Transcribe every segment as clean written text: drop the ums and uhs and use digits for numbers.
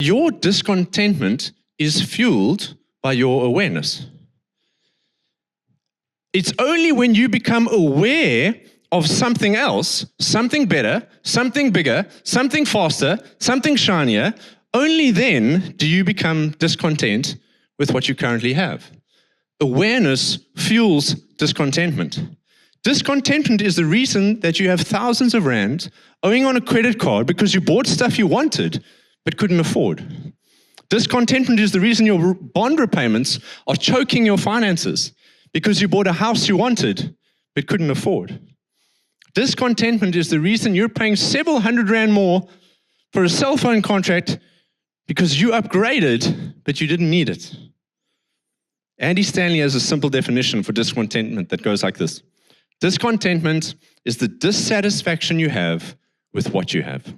your discontentment is fueled by your awareness. It's only when you become aware of something else, something better, something bigger, something faster, something shinier, only then do you become discontent with what you currently have. Awareness fuels discontentment. Discontentment is the reason that you have thousands of rands owing on a credit card because you bought stuff you wanted but couldn't afford. Discontentment is the reason your bond repayments are choking your finances because you bought a house you wanted but couldn't afford. Discontentment is the reason you're paying several $100 more for a cell phone contract because you upgraded, but you didn't need it. Andy Stanley has a simple definition for discontentment that goes like this. Discontentment is the dissatisfaction you have with what you have.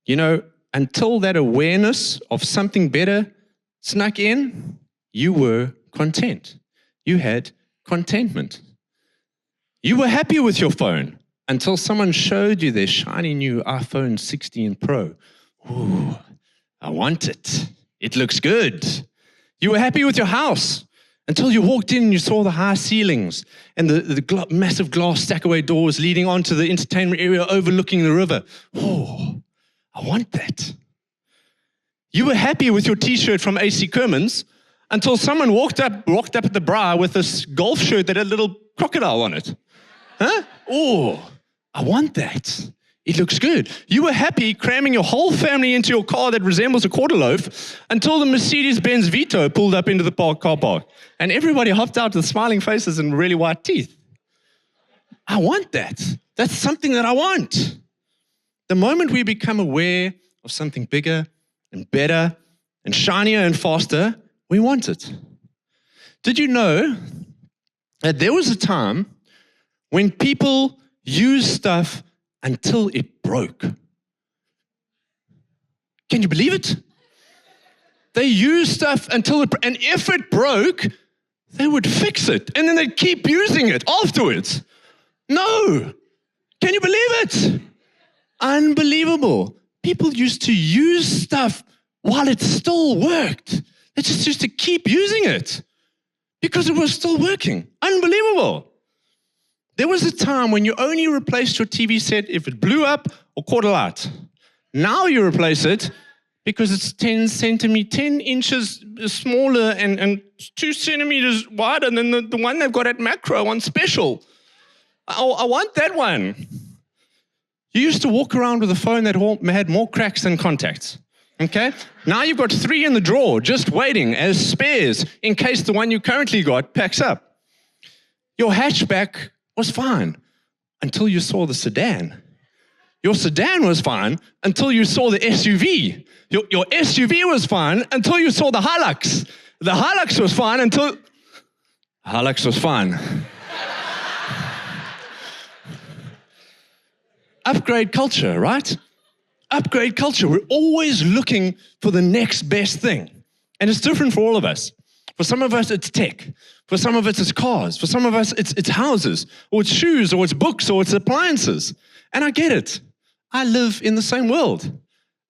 You know, until that awareness of something better snuck in, you were content. You had contentment. You were happy with your phone until someone showed you their shiny new iPhone 16 Pro. Ooh, I want it. It looks good. You were happy with your house until you walked in and you saw the high ceilings and the massive glass stackaway doors leading onto the entertainment area overlooking the river. Oh, I want that. You were happy with your t-shirt from AC Kermans until someone walked up at the bra with this golf shirt that had a little crocodile on it. Huh? Oh, I want that. It looks good. You were happy cramming your whole family into your car that resembles a quarter loaf until the Mercedes-Benz Vito pulled up into the car park and everybody hopped out with smiling faces and really white teeth. I want that. That's something that I want. The moment we become aware of something bigger and better and shinier and faster, we want it. Did you know that there was a time when people used stuff until it broke? Can you believe it? They used stuff until it broke, and if it broke, they would fix it, and then they'd keep using it afterwards. No! Can you believe it? Unbelievable. People used to use stuff while it still worked. They just used to keep using it because it was still working. Unbelievable. There was a time when you only replaced your TV set if it blew up or caught a light. Now you replace it because it's 10 inches smaller and 2 centimeters wider than the one they've got at Macro on special. I want that one. You used to walk around with a phone that had more cracks than contacts. Okay? Now you've got 3 in the drawer just waiting as spares in case the one you currently got packs up. Your hatchback was fine until you saw the sedan. Your sedan was fine until you saw the SUV. Your SUV was fine until you saw the Hilux. The Hilux was fine until... Hilux was fine. Upgrade culture, right? Upgrade culture. We're always looking for the next best thing. And it's different for all of us. For some of us, it's tech. For some of us, it's cars. For some of us, it's houses, or it's shoes, or it's books, or it's appliances. And I get it. I live in the same world.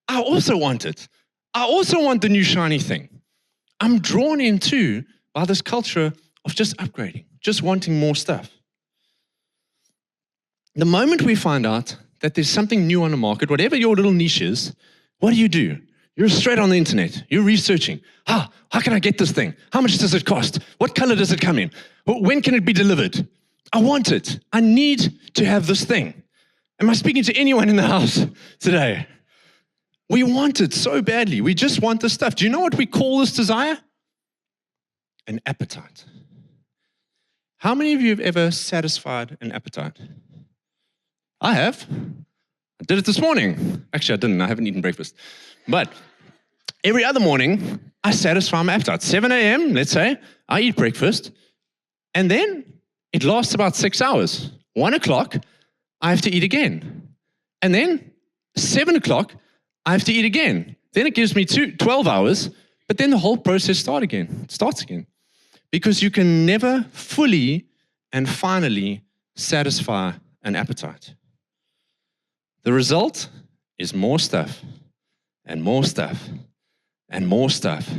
I also want it. I also want the new shiny thing. I'm drawn into by this culture of just upgrading, just wanting more stuff. The moment we find out that there's something new on the market, whatever your little niche is, what do? You're straight on the internet. You're researching. How can I get this thing? How much does it cost? What color does it come in? When can it be delivered? I want it. I need to have this thing. Am I speaking to anyone in the house today? We want it so badly. We just want this stuff. Do you know what we call this desire? An appetite. How many of you have ever satisfied an appetite? I have. I did it this morning. Actually, I didn't. I haven't eaten breakfast. But every other morning, I satisfy my appetite. 7 a.m., let's say, I eat breakfast, and then it lasts about 6 hours. 1 o'clock, I have to eat again. And then 7 o'clock, I have to eat again. Then it gives me 12 hours, but then the whole process starts again. Because you can never fully and finally satisfy an appetite. The result is more stuff and more stuff and more stuff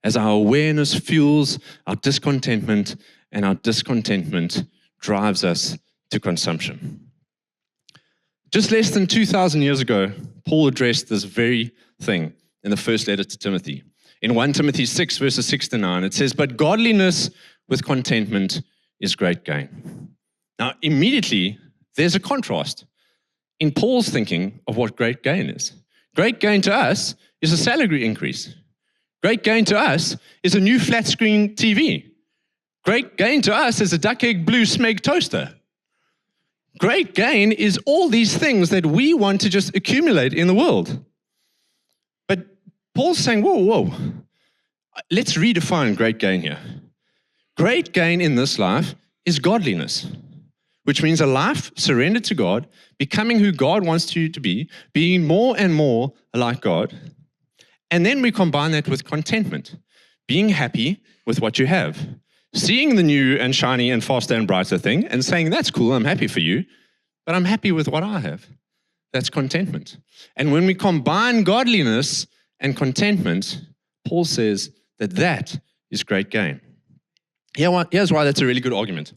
as our awareness fuels our discontentment and our discontentment drives us to consumption. Just less than 2,000 years ago, Paul addressed this very thing in the first letter to Timothy. In 1 Timothy 6, verses 6 to 9, it says, "But godliness with contentment is great gain." Now, immediately, there's a contrast in Paul's thinking of what great gain is. Great gain to us is a salary increase. Great gain to us is a new flat-screen TV. Great gain to us is a duck egg blue smeg toaster. Great gain is all these things that we want to just accumulate in the world. But Paul's saying, whoa, let's redefine great gain here. Great gain in this life is godliness, which means a life surrendered to God, becoming who God wants you to be, being more and more like God. And then we combine that with contentment, being happy with what you have, seeing the new and shiny and faster and brighter thing and saying, that's cool, I'm happy for you, but I'm happy with what I have. That's contentment. And when we combine godliness and contentment, Paul says that is great gain. Here's why that's a really good argument.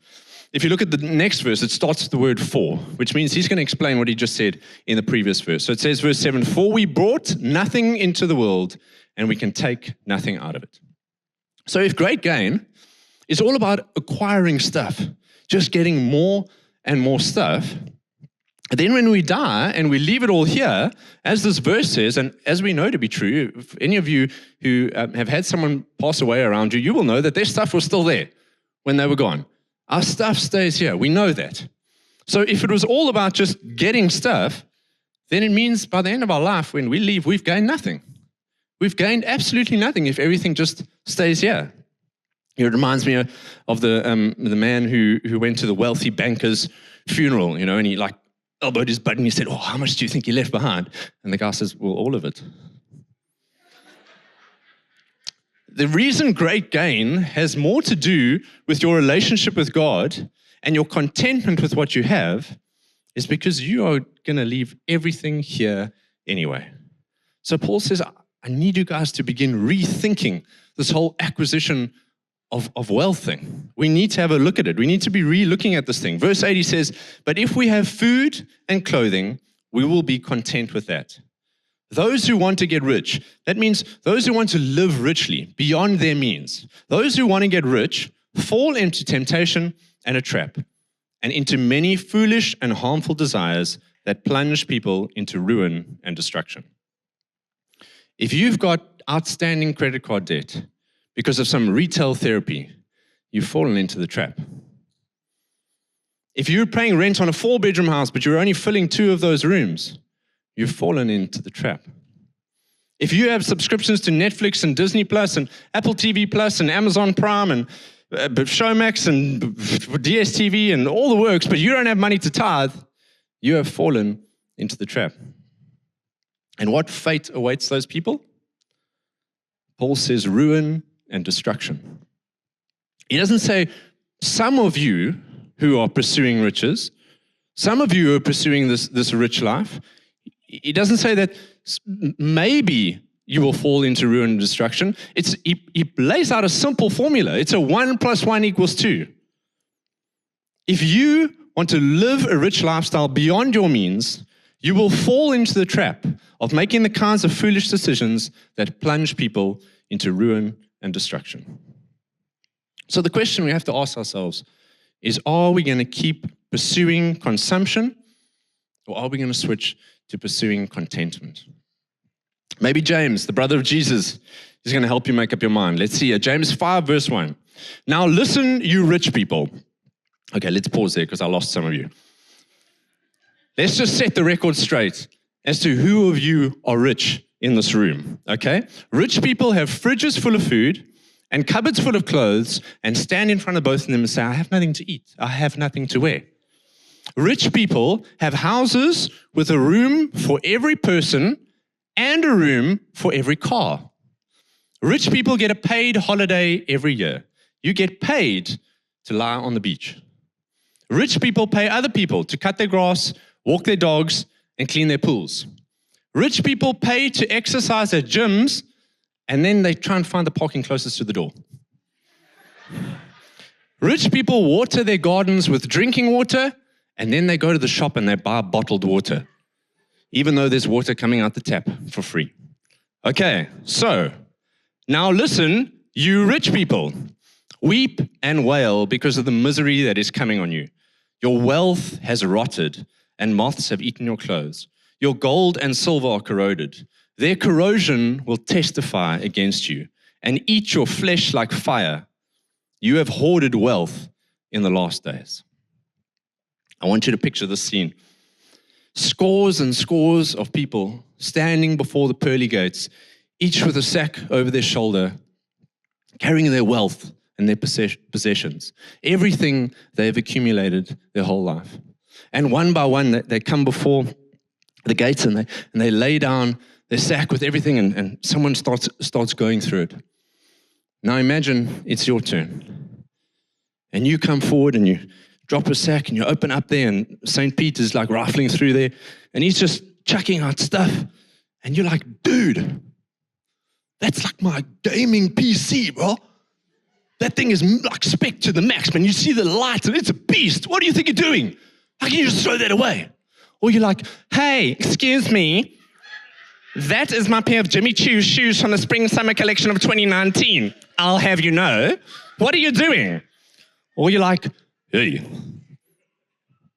If you look at the next verse, it starts with the word "for," which means he's going to explain what he just said in the previous verse. So it says, verse 7, "For we brought nothing into the world, and we can take nothing out of it." So if great gain is all about acquiring stuff, just getting more and more stuff, then when we die and we leave it all here, as this verse says, and as we know to be true, if any of you who have had someone pass away around you, you will know that their stuff was still there when they were gone. Our stuff stays here. We know that. So if it was all about just getting stuff, then it means by the end of our life, when we leave, we've gained nothing. We've gained absolutely nothing if everything just stays here. It reminds me of the man who went to the wealthy banker's funeral, and he elbowed his butt and he said, "Oh, how much do you think he left behind?" And the guy says, "Well, all of it." The reason great gain has more to do with your relationship with God and your contentment with what you have is because you are going to leave everything here anyway. So Paul says, I need you guys to begin rethinking this whole acquisition of wealth thing. We need to have a look at it. We need to be re-looking at this thing. Verse 80 says, "But if we have food and clothing, we will be content with that." Those who want to get rich, that means those who want to live richly beyond their means, those who want to get rich fall into temptation and a trap, and into many foolish and harmful desires that plunge people into ruin and destruction. If you've got outstanding credit card debt because of some retail therapy, you've fallen into the trap. If you're paying rent on a 4-bedroom house, but you're only filling 2 of those rooms, you've fallen into the trap. If you have subscriptions to Netflix and Disney Plus and Apple TV Plus and Amazon Prime and Showmax and DSTV and all the works, but you don't have money to tithe, you have fallen into the trap. And what fate awaits those people? Paul says ruin and destruction. He doesn't say some of you who are pursuing riches, some of you who are pursuing this rich life. He doesn't say that maybe you will fall into ruin and destruction. He lays out a simple formula. It's a 1 + 1 = 2. If you want to live a rich lifestyle beyond your means, you will fall into the trap of making the kinds of foolish decisions that plunge people into ruin and destruction. So the question we have to ask ourselves is, are we going to keep pursuing consumption, or are we going to switch to pursuing contentment? Maybe James, the brother of Jesus, is going to help you make up your mind. Let's see here. James 5, verse 1. "Now listen, you rich people." Okay, let's pause there because I lost some of you. Let's just set the record straight as to who of you are rich in this room, okay? Rich people have fridges full of food and cupboards full of clothes and stand in front of both of them and say, "I have nothing to eat. I have nothing to wear." Rich people have houses with a room for every person and a room for every car. Rich people get a paid holiday every year. You get paid to lie on the beach. Rich people pay other people to cut their grass, walk their dogs, and clean their pools. Rich people pay to exercise at gyms, and then they try and find the parking closest to the door. Rich people water their gardens with drinking water, and then they go to the shop and they buy bottled water, even though there's water coming out the tap for free. Okay, so now listen, you rich people. Weep and wail because of the misery that is coming on you. Your wealth has rotted, and moths have eaten your clothes. Your gold and silver are corroded. Their corrosion will testify against you and eat your flesh like fire. You have hoarded wealth in the last days. I want you to picture this scene. Scores and scores of people standing before the pearly gates, each with a sack over their shoulder, carrying their wealth and their possessions, everything they've accumulated their whole life. And one by one, they come before the gates and they lay down their sack with everything, and someone starts going through it. Now imagine it's your turn. And you come forward and you drop a sack and you open up there, and St. Peter's like rifling through there, and he's just chucking out stuff. And you're like, dude, that's like my gaming PC, bro. That thing is like spec to the max, man. You see the lights and it's a beast. What do you think you're doing? How can you just throw that away? Or you're like, hey, excuse me. That is my pair of Jimmy Choo shoes from the Spring-Summer collection of 2019. I'll have you know. What are you doing? Or you're like, hey,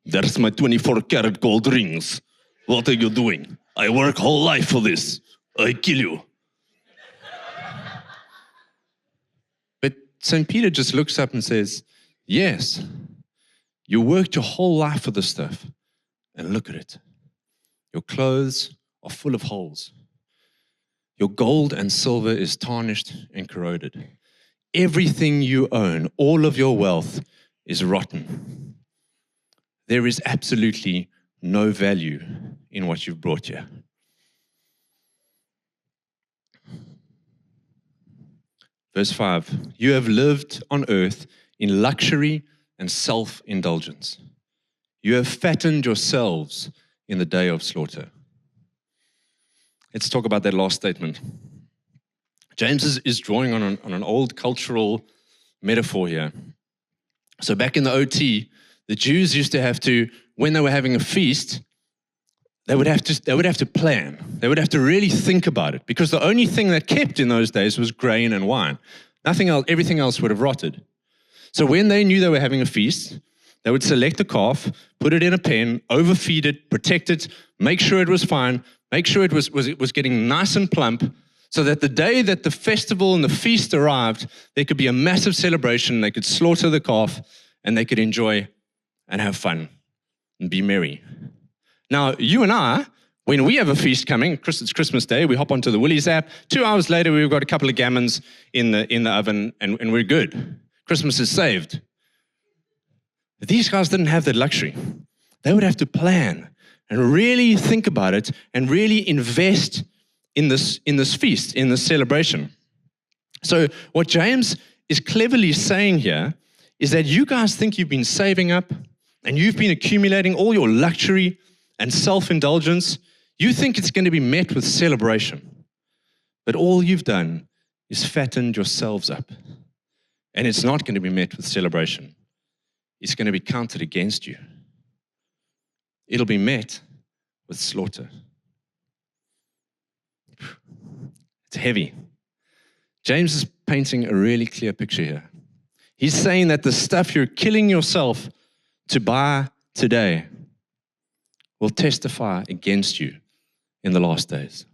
that's my 24-karat gold rings. What are you doing? I work whole life for this. I kill you. But St. Peter just looks up and says, yes, you worked your whole life for this stuff. And look at it. Your clothes are full of holes. Your gold and silver is tarnished and corroded. Everything you own, all of your wealth, is rotten. There is absolutely no value in what you've brought here. Verse 5, you have lived on earth in luxury and self-indulgence. You have fattened yourselves in the day of slaughter. Let's talk about that last statement. James is drawing on an old cultural metaphor here. So back in the OT, the Jews used to have to, when they were having a feast, they would have to plan. They would have to really think about it, because the only thing that kept in those days was grain and wine. Nothing else, everything else would have rotted. So when they knew they were having a feast, they would select a calf, put it in a pen, overfeed it, protect it, make sure it was fine, make sure it was getting nice and plump, so that the day that the festival and the feast arrived, there could be a massive celebration. They could slaughter the calf and they could enjoy and have fun and be merry. Now, you and I, when we have a feast coming, it's Christmas Day, we hop onto the Woolies app. 2 hours later, we've got a couple of gammons in the oven, and we're good. Christmas is saved. But these guys didn't have that luxury. They would have to plan and really think about it and really invest in this feast, in this celebration. So what James is cleverly saying here is that you guys think you've been saving up and you've been accumulating all your luxury and self-indulgence. You think it's going to be met with celebration. But all you've done is fattened yourselves up. And it's not going to be met with celebration. It's going to be counted against you. It'll be met with slaughter. It's heavy. James is painting a really clear picture here. He's saying that the stuff you're killing yourself to buy today will testify against you in the last days.